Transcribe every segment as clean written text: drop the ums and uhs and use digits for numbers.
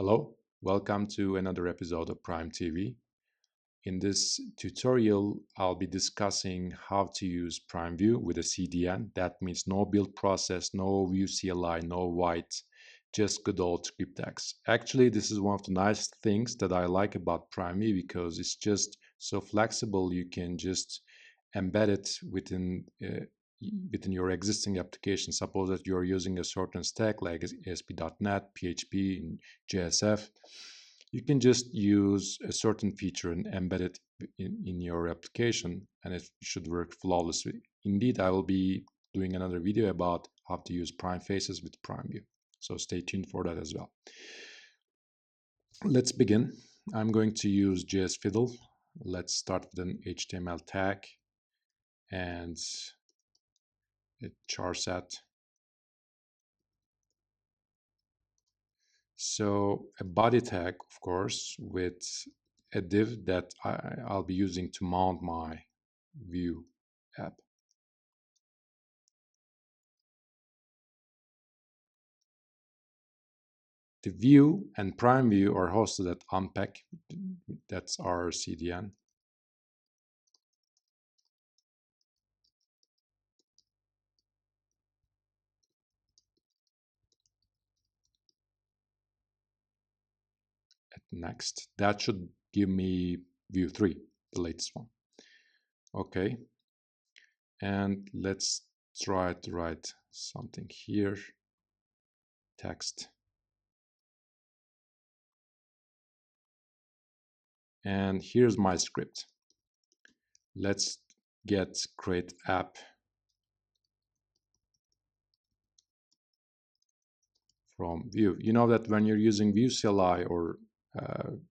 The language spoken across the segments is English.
Hello, welcome to another episode of Prime TV. In this tutorial, I'll be discussing how to use PrimeVue with a CDN. That means no build process, no Vue CLI, no white, just good old script tags. Actually, this is one of the nice things that I like about PrimeVue because it's just so flexible. You can just embed it within your existing application. Suppose that you're using a certain stack like ASP.NET, PHP, and JSF. You can just use a certain feature and embed it in your application, and it should work flawlessly. Indeed, I will be doing another video about how to use Prime Faces with PrimeVue. So stay tuned for that as well. Let's begin. I'm going to use Jsfiddle. Let's start with an HTML tag and a char set. So a body tag, of course, with a div that I'll be using to mount my Vue app. The Vue and PrimeVue are hosted at Unpack. That's our CDN. Next, that should give me Vue 3, the latest one. Okay, and let's try to write something here. Text. And here's my script. Let's get create app from Vue. You know that when you're using Vue CLI or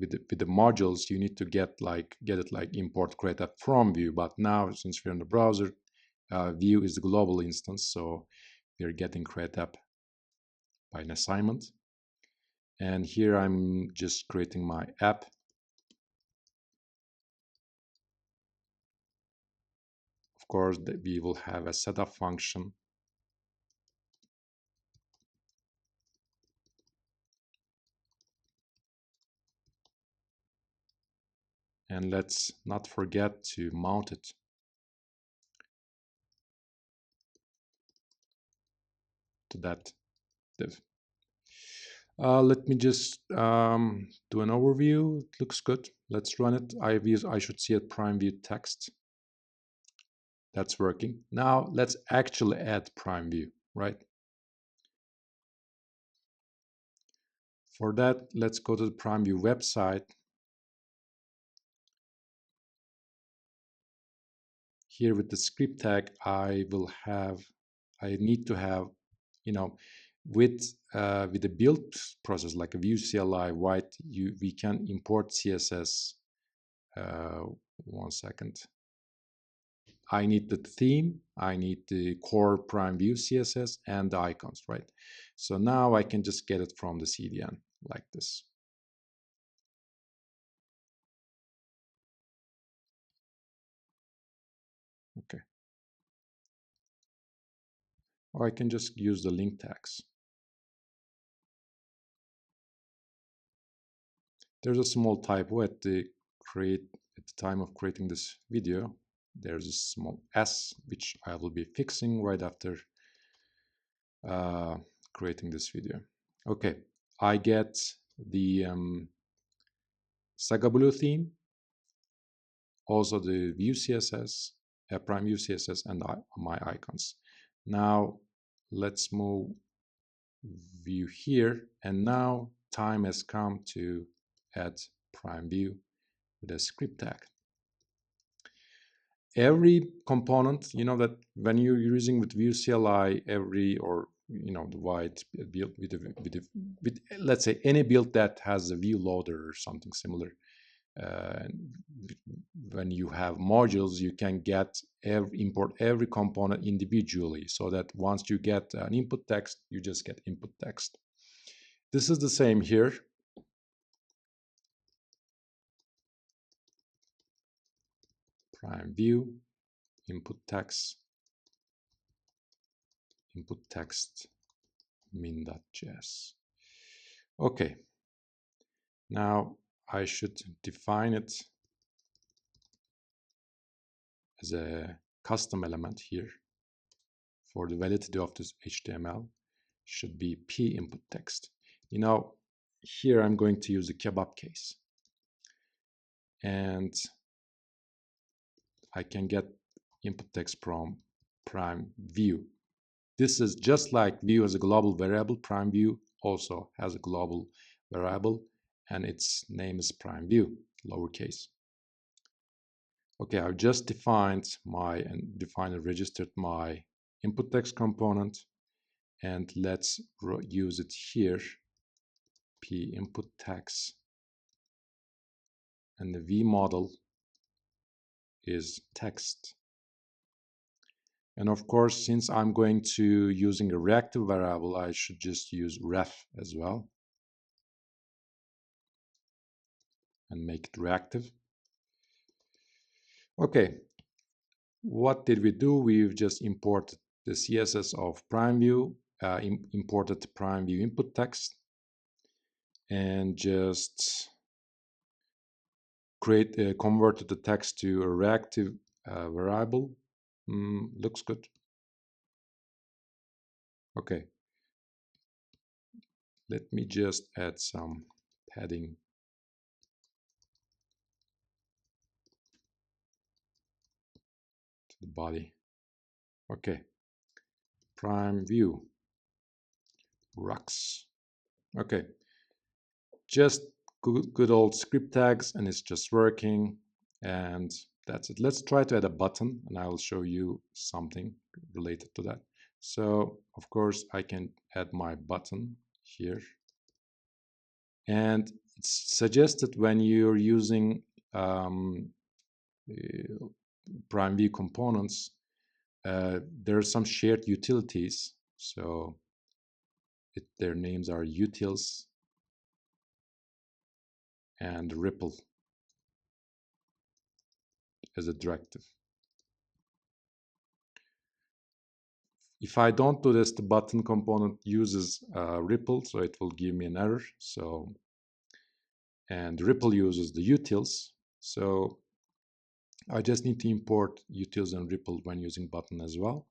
with the modules, you need to get it like import create app from Vue. But now, since we're in the browser, Vue is the global instance, so we're getting create app by an assignment. And here I'm just creating my app. Of course, we will have a setup function. And let's not forget to mount it. To that div. Let me just do an overview. It looks good. Let's run it. I should see a PrimeVue text. That's working. Now let's actually add PrimeVue, right? For that, let's go to the PrimeVue website. Here with the script tag, I need to have, with the build process like a Vue CLI white, we can import CSS. One second. I need the theme, I need the core PrimeVue CSS and the icons, right? So now I can just get it from the CDN like this. Okay. Or I can just use the link tags. There's a small typo at the time of creating this video. There's a small S, which I will be fixing right after creating this video. Okay, I get the Saga Blue theme, also the Vue CSS, PrimeVue CSS, and my icons. Now let's move Vue here, and now time has come to add PrimeVue with a script tag. Every component, that when you're using with Vue CLI, the white build with let's say any build that has a Vue loader or something similar. When you have modules, you can import every component individually, so that once you get an input text, you just get input text. This is the same here. PrimeVue, input text min.js. Okay, Now I should define it as a custom element here. For the validity of this HTML should be p input text. Here I'm going to use the kebab case, and I can get input text from PrimeVue. This is just like view as a global variable. PrimeVue also has a global variable, and its name is PrimeVue, lowercase. Okay, I've just defined and registered my input text component, and let's use it here. P input text, and the V model is text. And of course, since I'm going to using a reactive variable, I should just use ref as well and make it reactive. Okay, what did we do? We've just imported the CSS of PrimeVue, imported the PrimeVue input text, and just converted the text to a reactive variable. Looks good. Okay, let me just add some padding. To the body. Okay, PrimeVue rocks. Okay, just good old script tags, and it's just working, and that's it. Let's try to add a button, and I will show you something related to that. So of course I can add my button here, and it's suggested when you're using PrimeVue components, there are some shared utilities. So their names are utils and ripple as a directive. If I don't do this, the button component uses ripple, so it will give me an error. And ripple uses the utils, so I just need to import utils and ripple when using button as well.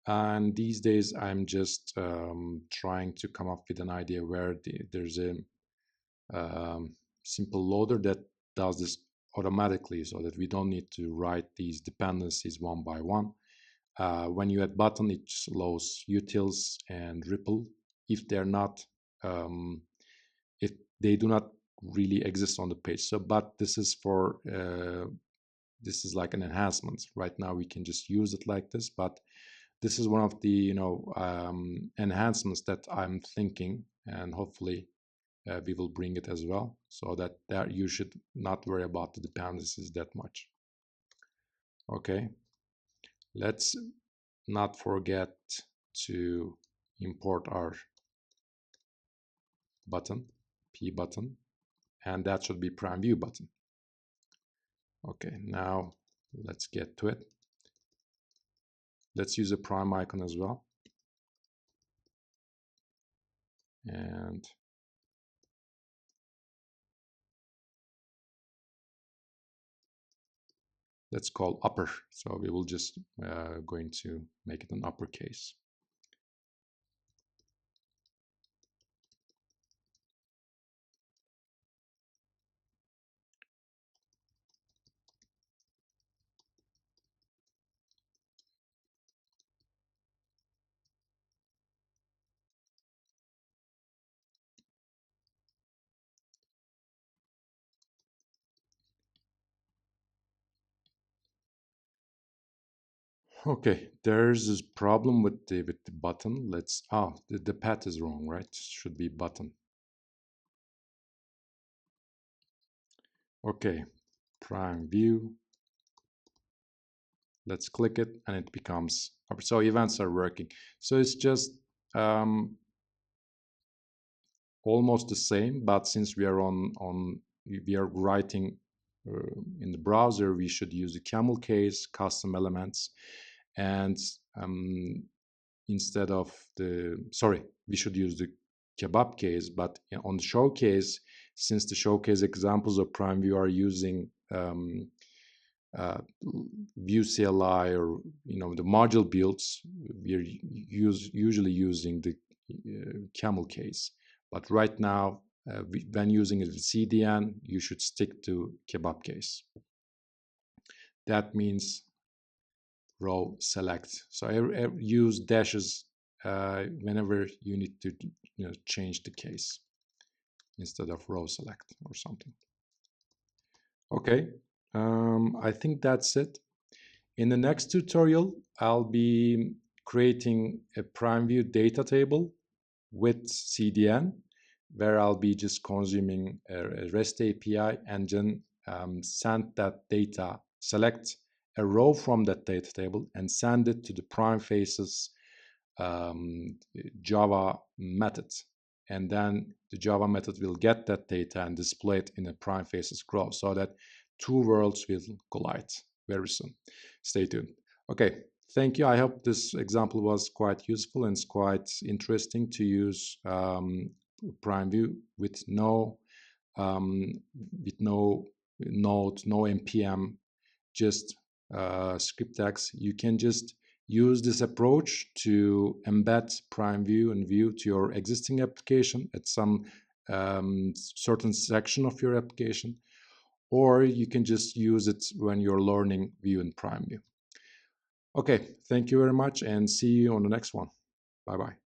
And these days I'm just trying to come up with an idea where there's a simple loader that does this automatically, so that we don't need to write these dependencies one by one. When you add button, it loads utils and ripple if they're not, if they do not really exist on the page. So, but this is for this is like an enhancement. Right now we can just use it like this, but this is one of the enhancements that I'm thinking, and hopefully we will bring it as well, so that you should not worry about the dependencies that much. Okay, let's not forget to import our button, P button, and that should be PrimeVue button. Okay, now let's get to it. Let's use a prime icon as well. And let's call upper. So we will just going to make it an uppercase. Okay, there's this problem with the button. Let's the path is wrong, right? It should be button. Okay, PrimeVue. Let's click it, and it becomes upper. So events are working. So it's just almost the same, but since we are we are writing in the browser, we should use the camel case, custom elements, and instead of we should use the kebab case, but on the showcase, since the showcase examples of PrimeVue are using Vue CLI or the module builds, we're usually using the camel case. But right now, when using it with CDN, you should stick to kebab case. That means row select. So I use dashes whenever you need to change the case instead of row select or something. Okay, I think that's it. In the next tutorial, I'll be creating a PrimeVue data table with CDN, where I'll be just consuming a REST API and then send that data, select a row from that data table and send it to the PrimeFace's Java method. And then the Java method will get that data and display it in a PrimeFace's graph so that two worlds will collide very soon. Stay tuned. Okay, thank you. I hope this example was quite useful and it's quite interesting to use PrimeVue with no node, no npm, just script tags. You can just use this approach to embed PrimeVue and Vue to your existing application at some certain section of your application, or you can just use it when you're learning Vue and PrimeVue. Okay, thank you very much and see you on the next one. Bye-bye.